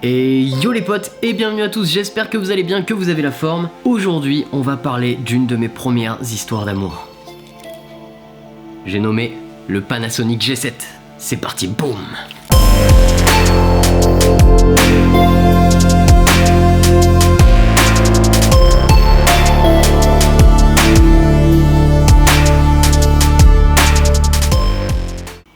Et yo les potes et bienvenue à tous, j'espère que vous allez bien, que vous avez la forme. Aujourd'hui on va parler d'une de mes premières histoires d'amour. J'ai nommé le Panasonic G7. C'est parti, boum.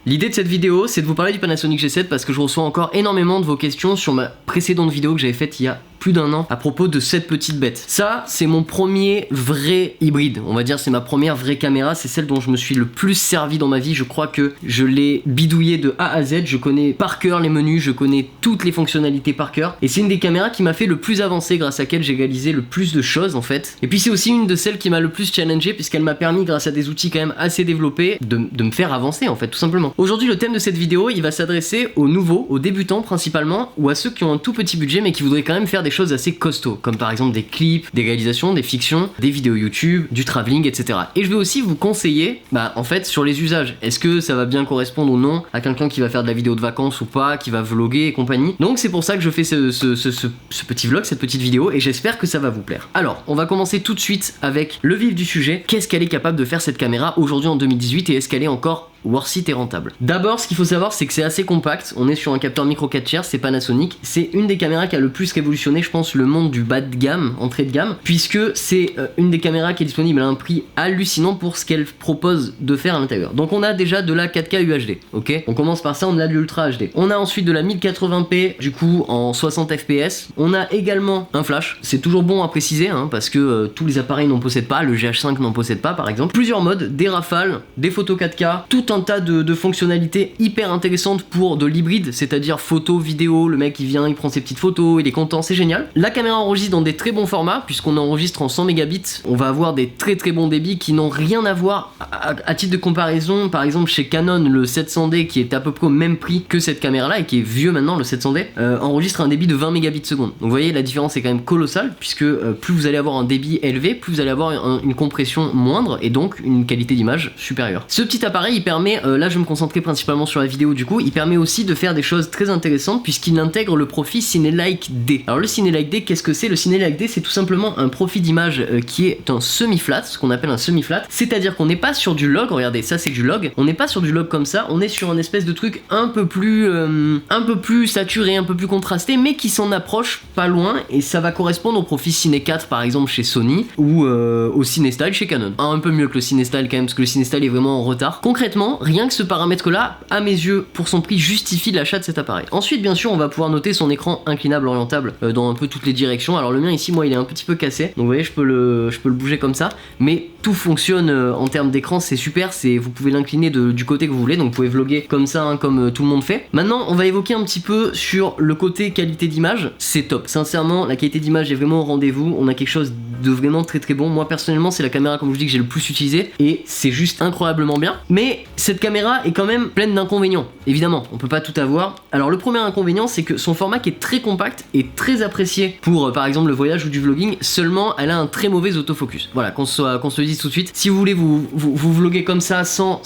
L'idée de cette vidéo, c'est de vous parler du Panasonic G7 parce que je reçois encore énormément de vos questions sur ma précédente vidéo que j'avais faite il y a plus d'un an à propos de cette petite bête. Ça, c'est mon premier vrai hybride, on va dire, c'est ma première vraie caméra, c'est celle dont je me suis le plus servi dans ma vie. Je crois que je l'ai bidouillée de A à Z, je connais par cœur les menus, je connais toutes les fonctionnalités par cœur, et c'est une des caméras qui m'a fait le plus avancer, grâce à laquelle j'ai réalisé le plus de choses en fait. Et puis c'est aussi une de celles qui m'a le plus challengé, puisqu'elle m'a permis, grâce à des outils quand même assez développés, de me faire avancer en fait, tout simplement. Aujourd'hui, le thème de cette vidéo, il va s'adresser aux nouveaux, aux débutants principalement, ou à ceux qui ont un tout petit budget mais qui voudraient quand même faire des choses assez costauds, comme par exemple des clips, des réalisations, des fictions, des vidéos YouTube, du travelling, etc. Et je vais aussi vous conseiller, en fait, sur les usages. Est-ce que ça va bien correspondre ou non à quelqu'un qui va faire de la vidéo de vacances ou pas, qui va vlogger et compagnie. Donc c'est pour ça que je fais ce petit vlog, cette petite vidéo, et j'espère que ça va vous plaire. Alors, on va commencer tout de suite avec le vif du sujet. Qu'est-ce qu'elle est capable de faire cette caméra aujourd'hui en 2018 et est-ce qu'elle est encore worth it et rentable? D'abord, ce qu'il faut savoir, c'est que c'est assez compact. On est sur un capteur micro 4 tiers, c'est Panasonic. C'est une des caméras qui a le plus révolutionné, je pense, le monde du bas de gamme, entrée de gamme, puisque c'est une des caméras qui est disponible à un prix hallucinant pour ce qu'elle propose de faire à l'intérieur. Donc on a déjà de la 4K UHD, ok? On commence par ça, on a de l'Ultra HD. On a ensuite de la 1080p, du coup en 60 fps. On a également un flash. C'est toujours bon à préciser, hein, parce que tous les appareils n'en possèdent pas. Le GH5 n'en possède pas, par exemple. Plusieurs modes, des rafales, des photos 4K, tout un tas de fonctionnalités hyper intéressantes pour de l'hybride, c'est-à-dire photo, vidéo, le mec il vient, il prend ses petites photos, il est content, c'est génial. La caméra enregistre dans des très bons formats, puisqu'on enregistre en 100 mégabits, on va avoir des très bon débits qui n'ont rien à voir, à titre de comparaison, par exemple chez Canon, le 700D qui est à peu près au même prix que cette caméra là, et qui est vieux maintenant, le 700D, enregistre un débit de 20 mégabits seconde. Donc vous voyez, la différence est quand même colossale, puisque plus vous allez avoir un débit élevé, plus vous allez avoir une compression moindre, et donc une qualité d'image supérieure. Ce petit appareil, il permet, là je vais me concentrer principalement sur la vidéo du coup, il permet aussi de faire des choses très intéressantes puisqu'il intègre le profil Cinelike D. Alors le Cinelike D, qu'est-ce que c'est? Le Cinelike D, c'est tout simplement un profil d'image qui est un semi-flat, ce qu'on appelle un semi-flat, c'est-à-dire qu'on n'est pas sur du log, regardez, ça c'est du log, on n'est pas sur du log comme ça, on est sur un espèce de truc un peu plus saturé, un peu plus contrasté, mais qui s'en approche pas loin, et ça va correspondre au profil Ciné 4 par exemple chez Sony, ou au CineStyle chez Canon. Un peu mieux que le CineStyle quand même, parce que le CineStyle est vraiment en retard. Concrètement, rien que ce paramètre là, à mes yeux, pour son prix, justifie l'achat de cet appareil. Ensuite, bien sûr, on va pouvoir noter son écran inclinable orientable dans un peu toutes les directions. Alors le mien ici, moi, il est un petit peu cassé, donc vous voyez, je peux le bouger comme ça, mais tout fonctionne en termes d'écran, c'est super, vous pouvez l'incliner du côté que vous voulez, donc vous pouvez vlogger comme ça, hein, comme tout le monde fait. Maintenant, on va évoquer un petit peu sur le côté qualité d'image. C'est top, sincèrement, la qualité d'image est vraiment au rendez-vous, on a quelque chose de vraiment très bon. Moi personnellement, c'est la caméra, comme je vous dis, que j'ai le plus utilisé, et c'est juste incroyablement bien. Mais cette caméra est quand même pleine d'inconvénients, évidemment, on peut pas tout avoir. Alors le premier inconvénient, c'est que son format qui est très compact est très apprécié pour par exemple le voyage ou du vlogging, seulement elle a un très mauvais autofocus. Voilà, qu'on se le dise tout de suite, si vous voulez vous vloguer comme ça sans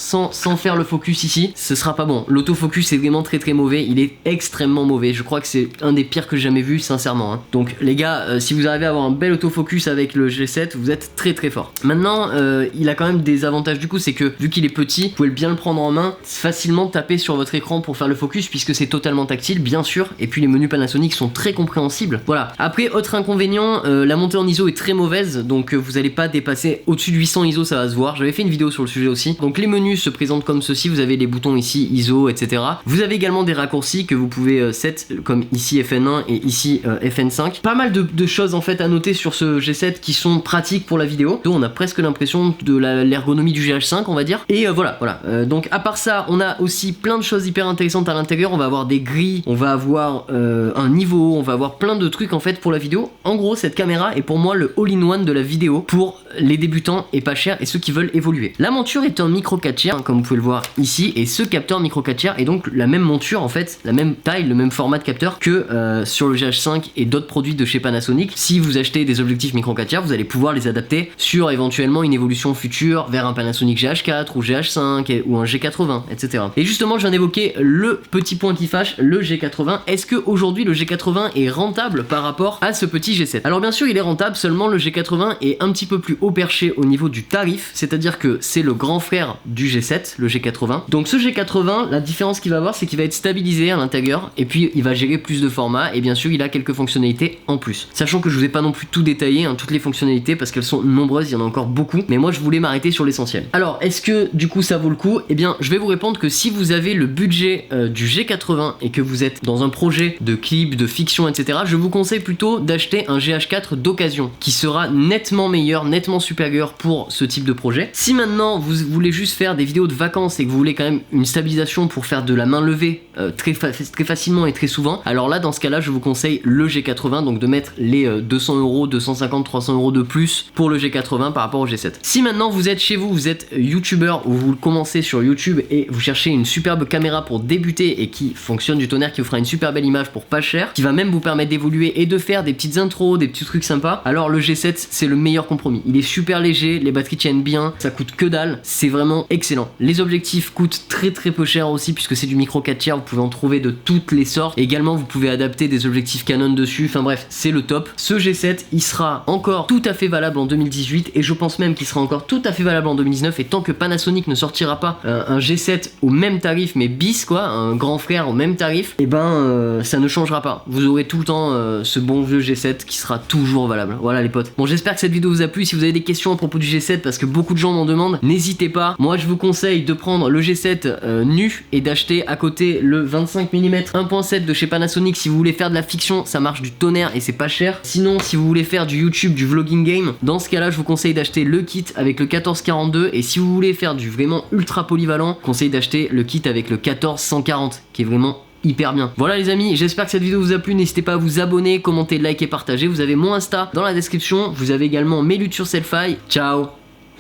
faire le focus ici, ce sera pas bon. L'autofocus est vraiment très mauvais, il est extrêmement mauvais, je crois que c'est un des pires que j'ai jamais vu, sincèrement, hein. Donc les gars, si vous arrivez à avoir un bel autofocus avec le G7, vous êtes très fort. Maintenant, il a quand même des avantages du coup, c'est que vu qu'il est petit, vous pouvez bien le prendre en main, facilement taper sur votre écran pour faire le focus, puisque c'est totalement tactile, bien sûr, et puis les menus Panasonic sont très compréhensibles. Voilà. Après, autre inconvénient, la montée en ISO est très mauvaise, donc vous n'allez pas dépasser au-dessus de 800 ISO, ça va se voir. J'avais fait une vidéo sur le sujet aussi. Donc les menus se présentent comme ceci, vous avez les boutons ici, ISO, etc. Vous avez également des raccourcis que vous pouvez set, comme ici FN1 et ici FN5. Pas mal de choses en fait à noter sur ce G7 qui sont pratiques pour la vidéo. Donc on a presque l'impression de l'ergonomie du GH5, on va dire. Et voilà. Donc à part ça, on a aussi plein de choses hyper intéressantes à l'intérieur. On va avoir des grilles, on va avoir un niveau, on va avoir plein de trucs en fait pour la vidéo. En gros, cette caméra est pour moi le all-in-one de la vidéo pour les débutants et pas cher, et ceux qui veulent évoluer. La monture est un micro 4 tiers, hein, comme vous pouvez le voir ici, et ce capteur micro 4 tiers est donc la même monture en fait, la même taille, le même format de capteur que sur le GH5 et d'autres produits de chez Panasonic. Si vous achetez des objectifs micro 4 tiers, vous allez pouvoir les adapter sur éventuellement une évolution future vers un Panasonic GH4 ou GH5 ou un G80, etc. Et justement, je viens d'évoquer le petit point qui fâche, le G80. Est-ce que aujourd'hui le G80 est rentable par rapport à ce petit G7? Alors bien sûr, il est rentable, seulement le G80 est un petit peu plus haut perché au niveau du tarif, c'est-à-dire que c'est le grand frère du G7, le G80. Donc ce G80, la différence qu'il va avoir, c'est qu'il va être stabilisé à l'intérieur, et puis il va gérer plus de formats, et bien sûr, il a quelques fonctionnalités en plus. Sachant que je vous ai pas non plus tout détaillé, hein, toutes les fonctionnalités, parce qu'elles sont nombreuses, il y en a encore beaucoup, mais moi je voulais m'arrêter sur l'essentiel. Alors, est-ce que du coup ça vaut le coup? Eh bien, je vais vous répondre que si vous avez le budget du G80 et que vous êtes dans un projet de clip, de fiction, etc., je vous conseille plutôt d'acheter un GH4 d'occasion, qui sera nettement meilleur, nettement supérieur pour ce type de projet. Si maintenant vous voulez juste faire des vidéos de vacances et que vous voulez quand même une stabilisation pour faire de la main levée très facilement et très souvent, alors là dans ce cas là je vous conseille le G80, donc de mettre les 200 euros, 250, 300 euros de plus pour le G80 par rapport au G7. Si maintenant vous êtes chez vous, vous êtes youtubeur ou vous commencez sur YouTube et vous cherchez une superbe caméra pour débuter et qui fonctionne du tonnerre, qui vous fera une super belle image pour pas cher, qui va même vous permettre d'évoluer et de faire des petites intros, des petits trucs sympas, alors le G7 c'est le meilleur compromis. Il est super léger, les batteries tiennent bien, ça coûte que dalle, c'est vraiment excellent. Les objectifs coûtent très peu cher aussi puisque c'est du micro 4 tiers, vous pouvez en trouver de toutes les sortes. Également vous pouvez adapter des objectifs Canon dessus, enfin bref, c'est le top. Ce G7 il sera encore tout à fait valable en 2018 et je pense même qu'il sera encore tout à fait valable en 2019, et tant que Panasonic ne sortira pas un G7 au même tarif mais bis quoi, un grand frère au même tarif, et ben ça ne changera pas. Vous aurez tout le temps ce bon vieux G7 qui sera toujours valable. Voilà les potes. Bon, j'espère que cette vidéo vous a plu. Si vous avez des questions à propos du G7 parce que beaucoup de gens m'en demandent, n'hésitez pas. Moi je vous conseille de prendre le G7 nu et d'acheter à côté le 25 mm 1.7 de chez Panasonic si vous voulez faire de la fiction, ça marche du tonnerre et c'est pas cher. Sinon si vous voulez faire du YouTube, du vlogging game, dans ce cas là je vous conseille d'acheter le kit avec le 1442, et si vous voulez faire du vraiment ultra polyvalent, je conseille d'acheter le kit avec le 1440 qui est vraiment hyper bien. Voilà les amis, j'espère que cette vidéo vous a plu. N'hésitez pas à vous abonner, commenter, liker, partager. Vous avez mon Insta dans la description, vous avez également mes luttes sur Selfie. Ciao.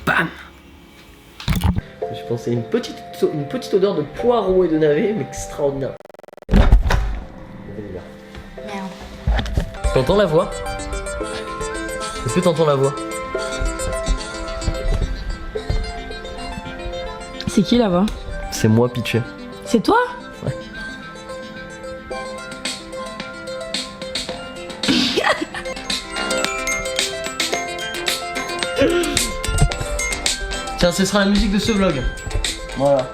Bam. Je pensais une petite odeur de poireau et de navet, mais extraordinaire. Merde. T'entends la voix? Est-ce que t'entends la voix? C'est qui la voix? C'est moi pitché. C'est toi? Ouais. Tiens, ce sera la musique de ce vlog. Voilà.